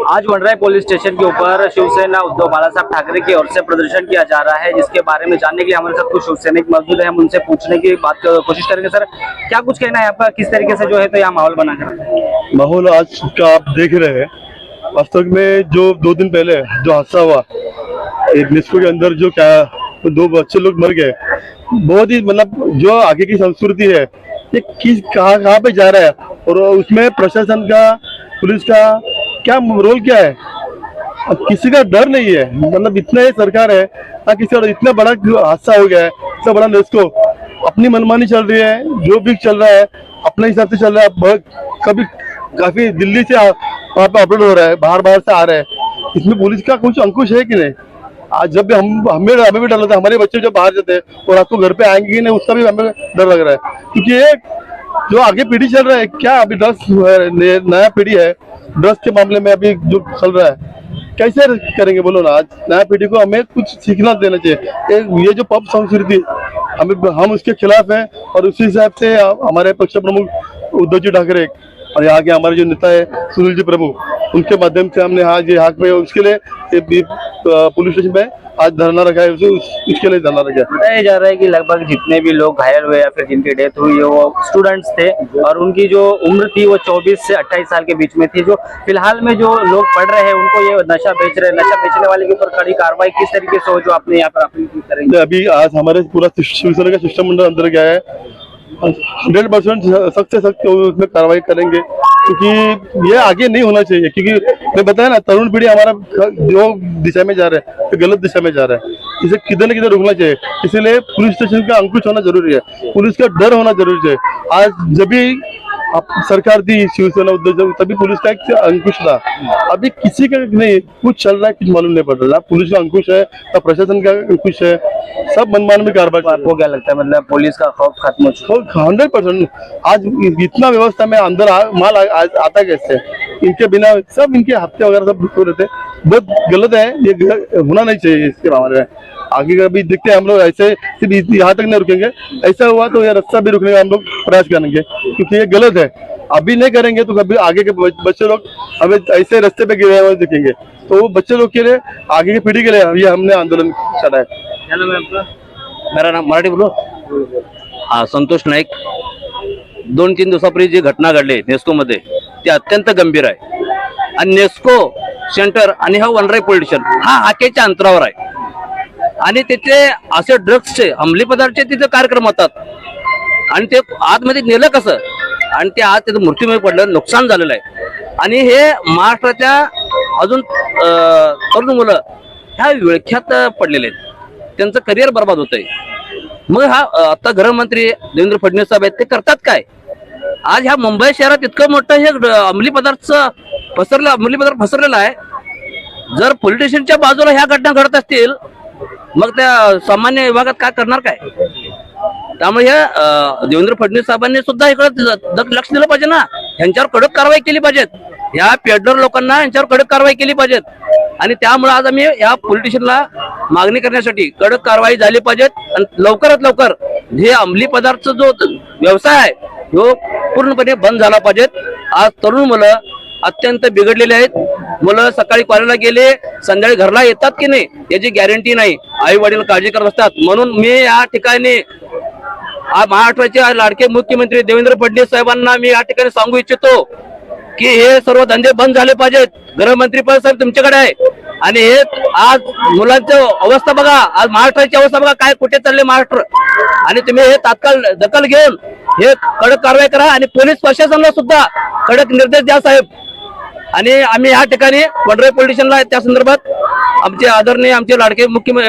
आज वनराय police station के ऊपर शिवसेना उद्धव बाला साहब ठाकरे की ओर से प्रदर्शन किया जा रहा है, जिसके बारे में जानने के लिए हमारे साथ कुछ शिवसैनिक मौजूद है। हम उनसे पूछने की कोशिश करेंगे। सर, क्या कुछ कहना है आपका, किस तरीके से जो है तो यहाँ माहौल बना कर? माहौल आज का आप देख रहे हैं। वास्तव में जो 2 दिन पहले जो हादसा हुआ, एक निस्को के अंदर जो क्या 2 बच्चे लोग मर गए, बहुत ही मतलब जो आगे की संस्कृति है ये किस कहाँ पे जा रहा है, और उसमें प्रशासन का, पुलिस का क्या रोल क्या है। अब किसी का डर नहीं है, मतलब इतना ही सरकार है ना, किसी और इतना बड़ा हादसा हो गया है, इतना बड़ा निस्को, अपनी मनमानी चल रही है, जो भी चल रहा है अपने हिसाब से चल रहा है। कभी काफी दिल्ली से वहाँ पे अपलोड हो रहा है, बाहर से आ रहा है, इसमें पुलिस का कुछ अंकुश है कि नहीं। आज जब भी हमें भी डर लगता है, हमारे बच्चे जब बाहर जाते हैं और आपको घर पे आएंगे कि नहीं, उसका भी हमें डर लग रहा है, क्योंकि ये जो आगे पीढ़ी चल रहा है, क्या अभी ड्रग्स नया पीढ़ी है, ड्रग्स के मामले में अभी जो चल रहा है, कैसे करेंगे बोलो ना। आज नया पीढ़ी को हमें कुछ सीखना देना चाहिए। ये जो पब संस्कृति हम उसके खिलाफ हैं, और उसी हिसाब से हमारे पक्ष प्रमुख उद्धव जी ठाकरे और यहाँ के हमारे जो नेता है सुनील जी प्रभु, उनके माध्यम से हमने आज ये हाक में उसके लिए पुलिस स्टेशन में आज धरना रखा है, उसके लिए धरना रखा है। बताया जा रहा है कि लगभग जितने भी लोग घायल हुए या फिर जिनकी डेथ हुई है वो स्टूडेंट्स थे, और उनकी जो उम्र थी वो 24 से 28 साल के बीच में थी। जो फिलहाल में जो लोग पढ़ रहे हैं उनको ये नशा बेचने वाले के ऊपर कड़ी कार्रवाई किस तरीके से हो, जो आपने यहाँ पर अपील करेंगे? अभी आज हमारे पूरा शिवसेना का शिष्टमंडल अंदर गया है, 100% सख्त से सख्त उसमें कार्रवाई करेंगे, क्योंकि ये आगे नहीं होना चाहिए। क्योंकि मैं बताया ना, तरुण पीढ़ी हमारा जो दिशा में जा रहा है, गलत दिशा में जा रहा है, इसे किधर न किधर रुकना चाहिए। इसीलिए पुलिस स्टेशन का अंकुश होना जरूरी है, पुलिस का डर होना जरूरी है। आज जब भी सरकार थी शिवसेना उद्धव, तभी पुलिस का एक अंकुश था। अभी किसी का नहीं, कुछ चल रहा है, कुछ मालूम नहीं पड़ रहा। पुलिस का अंकुश है, प्रशासन का अंकुश है, सब मनमान में कारबार। आपको क्या लगता है, मतलब पुलिस का खौफ खत्म हो चुका है? 100%। आज इतना व्यवस्था में अंदर माल आता कैसे, इनके बिना सब इनके हफ्ते वगैरह सब हो रहे थे, बहुत गलत है, ये होना नहीं चाहिए। इसके मामले में आगे का भी देखते हैं हम लोग, ऐसे सिर्फ यहाँ तक नहीं रुकेंगे, ऐसा हुआ तो ये रास्ता भी रुकने का हम लोग प्रयास करेंगे, क्योंकि ये गलत है। अभी नहीं करेंगे तो कभी आगे के बच्चे लोग हमें ऐसे रास्ते पे गिरे हुए दिखेंगे, तो वो बच्चे लोग के लिए, आगे की पीढ़ी के लिए ये हमने आंदोलन चला है। क्या नाम है आपका? मेरा नाम मराठी बोलो हा संतोष नाईक। 2-3 दिवसापूर्वी जी घटना घडली नेस्को मध्ये ती अत्यंत गंभीर आहे, आणि नेस्को सेंटर आणि हा वनराई पोलीस स्टेशन हा हाकेच्या अंतरावर आहे, आणि तिथे असे ड्रग्सचे अंमली पदार्थचे तिथे कार्यक्रम होतात, आणि ते आतमध्ये नेलं कसं, आणि ते आत तिथे मृत्यूमुखी पडलं, नुकसान झालेलं आहे। आणि हे महाराष्ट्राच्या अजून तरुण मुलं ह्या विळख्यात पडलेले आहेत, त्यांचं करिअर बर्बाद होतंय। मग हा आता गृहमंत्री देवेंद्र फडणवीस साहेब आहेत, ते करतात काय? आज ह्या मुंबई शहरात इतकं मोठं हे अंमली पदार्थ पसरलेला आहे, जर पोलिटिशियनच्या बाजूला ह्या घटना घडत असतील, मग त्या सामान्य विभागात काय करणार काय? त्यामुळे हे देवेंद्र फडणवीस साहेबांनी सुद्धा इकडे लक्ष दिलं पाहिजे ना, यांच्यावर कडक कारवाई केली पाहिजेत, या पेडलर लोकांना यांच्यावर कडक कारवाई केली पाहिजेत। आणि त्यामुळे आज आम्ही या पोलिटिशियनला मागणी करण्यासाठी कडक कारवाई झाली पाहिजेत, आणि लवकरात लवकर हे अंमली पदार्थ जो व्यवसाय आहे तो पूर्णपणे बंद झाला पाहिजेत। आज तरुण मुलं अत्यंत बिघडलेले आहेत, मुलं सकाळी कॉलेजला गेले, संध्याकाळी घरला येतात की नाही याची गॅरंटी नाही, आई वडील काळजी करत असतात। म्हणून मी या ठिकाणी महाराष्ट्राचे लाडके मुख्यमंत्री देवेंद्र फडणवीस साहेबांना मी या ठिकाणी सांगू इच्छितो की हे सर्व धंदे बंद झाले पाहिजेत। गृहमंत्री पद साहेब तुमच्याकडे आहे, आणि हे आज मुलांची अवस्था बघा, आज महाराष्ट्राची अवस्था बघा, काय कुठे चालले महाराष्ट्र, आणि तुम्ही हे तात्काळ दखल घेऊन हे कडक कारवाई करा, आणि पोलीस प्रशासनाला सुद्धा कडक निर्देश द्या साहेब। आणि आम्ही या ठिकाणी वनराई पोलीस स्टेशनला त्या संदर्भात आमचे आदरणीय आमचे लाडके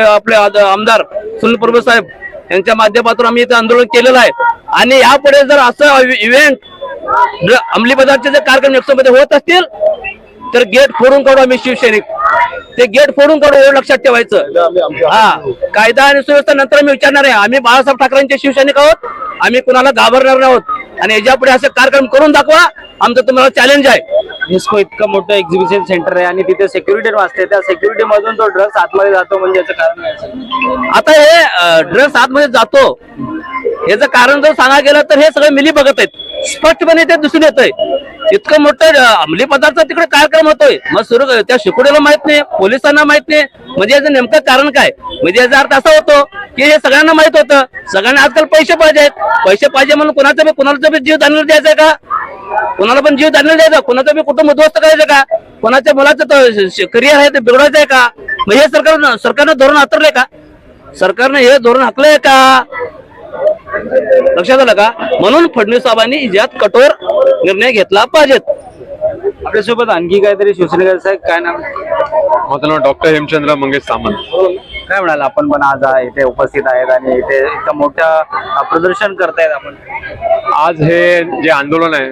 आपले आमदार सुनील प्रभू साहेब यांच्या माध्यमातून आम्ही इथे आंदोलन केलेलं आहे, आणि यापुढे जर असं इव्हेंट अंमली पदार्थाचे जर कार्यक्रम नेक्सोमध्ये होत असतील तर गेट फोडून काढू आम्ही शिवसैनिक, ते गेट फोडून काढू, एवढं लक्षात ठेवायचं। हा कायदा आणि सुव्यवस्था नंतर आम्ही विचारणार आहे, आम्ही बाळासाहेब ठाकरेंचे शिवसैनिक आहोत, आम्ही कुणाला घाबरणार आहोत, आणि याच्यापुढे असे कार्यक्रम करून दाखवा, आमचं तुम्हाला चॅलेंज आहे। नेस्को इतकं मोठं एक्झिबिशन सेंटर आहे, आणि तिथे सिक्युरिटी वाजते, त्या सिक्युरिटी मधून तो ड्रग्स आतमध्ये जातो, म्हणजे याचं कारण काय? आता हे ड्रग्स आतमध्ये जातो याचं कारण जर सांगा गेलं तर हे सगळे मिली बघत आहेत, स्पष्टपणे ते दिसून येतंय. इतकं मोठं अंमली पदार्थ तिकडे कार्यक्रम होतोय, मग सुरू त्या शिकवलेला माहित नाही, पोलिसांना माहित नाही, म्हणजे याचं नेमकं कारण काय? म्हणजे याचा अर्थ असा होतो की हे सगळ्यांना माहित होतं, सगळ्यांना आजकाल पैसे पाहिजेत, पैसे पाहिजे म्हणून कोणाचा बी जीव दानवर द्यायचा का? कोणाला पण जीव दानवर द्यायचा, कोणाचं बी कुटुंब उद्ध्वस्त करायचं का? कोणाच्या मुलाचं करिअर आहे ते बिघडायचं आहे का? मग हे सरकारनं धोरण हातरलंय का? सरकारने हे धोरण हाकलंय का? लक्षात आलं का? म्हणून फडणवीस साहेबांनी यात कठोर निर्णय घेतला पाहिजेत. आपल्यासोबत आणखी काहीतरी शिवसेनेकर साहेब, काय नाव? माझं नाव डॉक्टर हेमचंद्र मंगेश सामंत. काय म्हणाल, आपण पण आज इथे उपस्थित आहेत आणि इथे इतकं मोठं प्रदर्शन करतायत आपण? आज हे जे आंदोलन आहे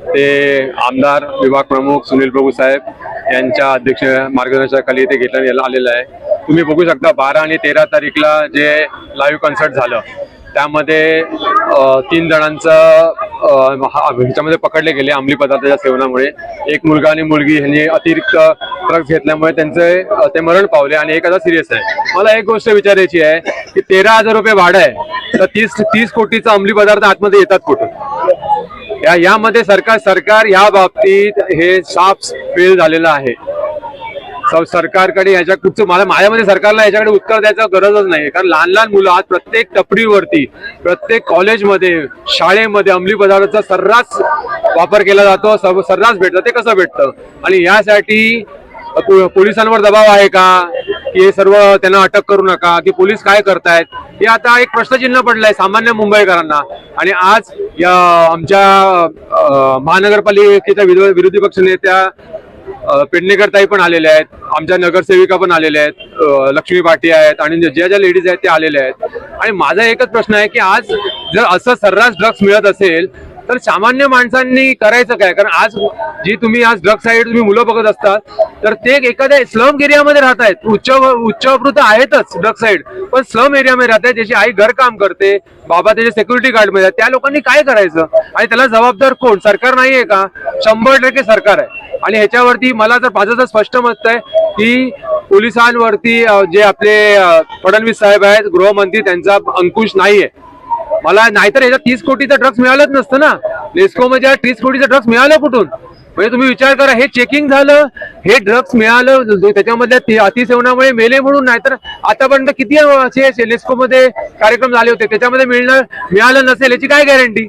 ते आमदार विभाग प्रमुख सुनील प्रभू साहेब यांच्या अध्यक्ष मार्गदर्शनाखाली इथे घेतलं आलेलं आहे. तुम्ही बघू शकता 12 आणि 13 तारीखला जे लाईव्ह कॉन्सर्ट झालं त्यामध्ये 3 जणांचं ह्याच्यामध्ये पकडले गेले अंमली पदार्थाच्या सेवनामुळे. एक मुलगा आणि मुलगी यांनी अतिरिक्त ड्रग्ज घेतल्यामुळे ते मरण पावले आणि एक आता सिरियस आहे. मला एक गोष्ट विचारायची आहे की 13,000 रुपये भाडं आहे, तर 30 कोटीचा अंमली पदार्थ आतमध्ये येतात कुठून? यामध्ये सरकार या बाबतीत हे साफ फेल झालेलं आहे. सरकारकडे याच्या कुठचं माझ्यामध्ये सरकारला याच्याकडे उत्तर द्यायचं गरजच नाही, कारण लहान लहान मुलं आज प्रत्येक टपरीवरती, प्रत्येक कॉलेजमध्ये, शाळेमध्ये अंमली पदार्थाचा सर्रास वापर केला जातो, सर्रास भेटतं. ते कसं भेटतं? आणि यासाठी पोलिसांवर दबाव आहे का की हे सर्व त्यांना अटक करू नका, की पोलीस काय करतायत? हे आता एक प्रश्नचिन्ह पडलंय सामान्य मुंबईकरांना. आणि आज या आमच्या महानगरपालिकेच्या विरोधी पक्ष नेत्या पेडणेकर ताई पण आलेल्या आहेत, आमच्या नगरसेविका पण आलेल्या आहेत, लक्ष्मी पाटी आहेत आणि ज्या लेडीज आहेत त्या आलेल्या आहेत. आणि माझा एकच प्रश्न आहे की आज जर असं सर्रास ड्रग्स मिळत असेल तर सामान्य माणसांनी करायचं काय? कारण आज जी तुम्ही आज ड्रग्स साईड तुम्ही मुलं बघत असतात तर ते एखाद्या स्लम एरियामध्ये राहत आहेत, उच्चभ्रू आहेतच ड्रग्स साईड, पण स्लम एरियामध्ये राहत आहेत, ज्याची आई घर काम करते, बाबा त्याचे सिक्युरिटी गार्ड मध्ये, त्या लोकांनी काय करायचं? आणि त्याला जबाबदार कोण? सरकार नाहीये का? 100% सरकार आहे. आणि ह्याच्यावरती मला जर माझं स्पष्ट मत आहे की पोलिसांवरती जे आपले फडणवीस साहेब आहेत गृहमंत्री त्यांचा अंकुश नाहीये. मला नाहीतर याच्यात 30 कोटीचं ड्रग्स मिळालंच नसतं ना. नेस्को मध्ये 30 कोटीचं ड्रग्स मिळालं कुठून? म्हणजे तुम्ही विचार करा, हे चेकिंग झालं, हे ड्रग्स मिळालं, त्याच्यामधल्या अतिसेवनामुळे मेले म्हणून. नाहीतर आतापर्यंत किती असे नेस्को मध्ये कार्यक्रम झाले होते, त्याच्यामध्ये मिळालं नसेल याची काय गॅरंटी?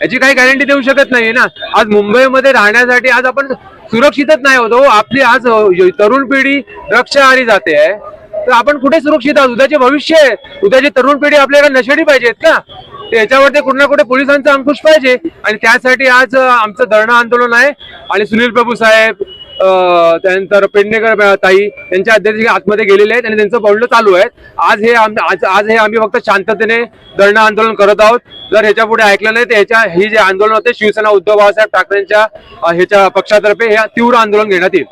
याची काही गॅरंटी देऊ शकत नाहीये ना. आज मुंबईमध्ये राहण्यासाठी आज आपण सुरक्षितच नाही होतो. आपली आज तरुण पिढी ड्रग्सच्या आहारी जाते आहे, तर आपण कुठे सुरक्षित आहोत? उद्याचे भविष्य आहे, उद्याची तरुण पिढी आपल्याला नशेडी पाहिजेत का? याच्यावरती कुठे ना कुठे पोलिसांचा अंकुश पाहिजे. आणि त्यासाठी आज आमचं धरणं आंदोलन आहे. आणि सुनील प्रभू साहेब, त्यानंतर पेडणेकर ताई यांच्या अध्यक्षतेखाली आतमध्ये गेलेले आहेत आणि त्यांचं पाऊल चालू आहे. आज हे आम्ही फक्त शांततेने धरणं आंदोलन करत आहोत. जर ह्याच्या पुढे ऐकलं नाही तर ही जे आंदोलन होते शिवसेना उद्धव बाळासाहेब ठाकरेंच्या ह्याच्या पक्षातर्फे हे तीव्र आंदोलन घेण्यात येईल.